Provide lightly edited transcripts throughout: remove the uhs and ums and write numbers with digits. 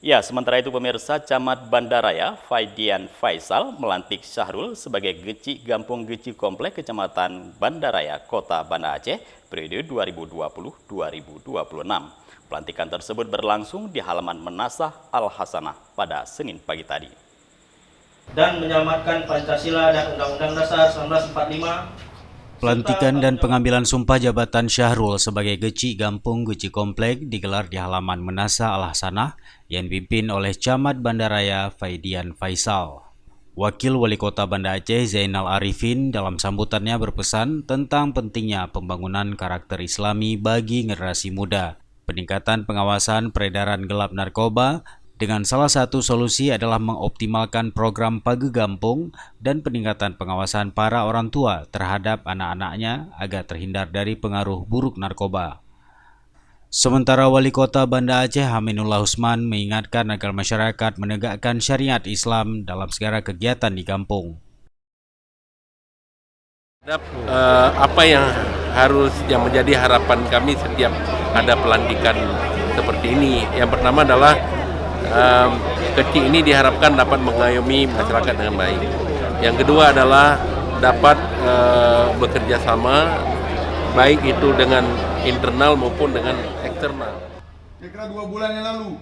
Ya, sementara itu pemirsa, Camat Bandaraya Faidian Faisal melantik Syahrul sebagai Geci Gampung Geci Komplek Kecamatan Bandaraya, Kota Banda Aceh, periode 2020-2026. Pelantikan tersebut berlangsung di halaman Menasah Al-Hasanah pada Senin pagi tadi. Dan menyelamatkan Pancasila dan Undang-Undang Dasar 1945. Pelantikan dan pengambilan sumpah jabatan Syahrul sebagai Geci Gampung Geci Komplek digelar di halaman Menasah Al-Hasanah yang dipimpin oleh Camat Bandaraya Faidian Faisal. Wakil Wali Kota Banda Aceh Zainal Arifin dalam sambutannya berpesan tentang pentingnya pembangunan karakter Islami bagi generasi muda, peningkatan pengawasan peredaran gelap narkoba, dengan salah satu solusi adalah mengoptimalkan program Page Gampung dan peningkatan pengawasan para orang tua terhadap anak-anaknya agar terhindar dari pengaruh buruk narkoba. Sementara Wali Kota Banda Aceh Aminullah Usman mengingatkan agar masyarakat menegakkan syariat Islam dalam segala kegiatan di kampung. Apa yang menjadi harapan kami setiap ada pelantikan seperti ini. Yang pertama adalah Geci ini diharapkan dapat mengayomi masyarakat dengan baik. Yang kedua adalah dapat bekerja sama, baik itu dengan internal maupun dengan eksternal. Kira-kira 2 bulan yang lalu.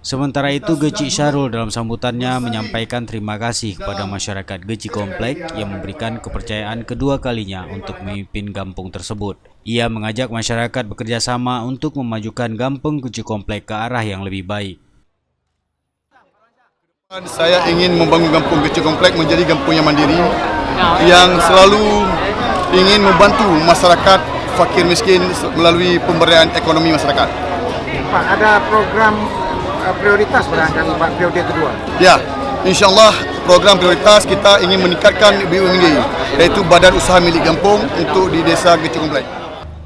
Sementara itu, Geci Syahrul dalam sambutannya menyampaikan terima kasih kepada masyarakat Geci Komplek yang memberikan kepercayaan kedua kalinya untuk memimpin kampung tersebut. Ia mengajak masyarakat bekerja sama untuk memajukan kampung Geci Komplek ke arah yang lebih baik. Saya ingin membangun kampung Geci Komplek menjadi kampung yang mandiri, yang selalu ingin membantu masyarakat fakir miskin melalui pemberdayaan ekonomi masyarakat. Pak, ada program prioritas barangkali Pak periode kedua? Ya, insyaAllah program prioritas kita ingin meningkatkan BUMD, yaitu Badan Usaha Milik Kampung untuk di Desa Geci Komplek.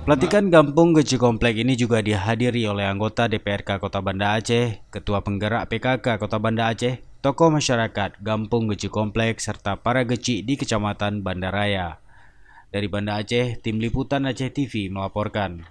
Pelantikan Kampung Geci Komplek ini juga dihadiri oleh anggota DPRK Kota Banda Aceh, Ketua Penggerak PKK Kota Banda Aceh, tokoh masyarakat Kampung Geci Komplek, serta para geci di Kecamatan Bandaraya. Dari Banda Aceh, Tim Liputan Aceh TV melaporkan.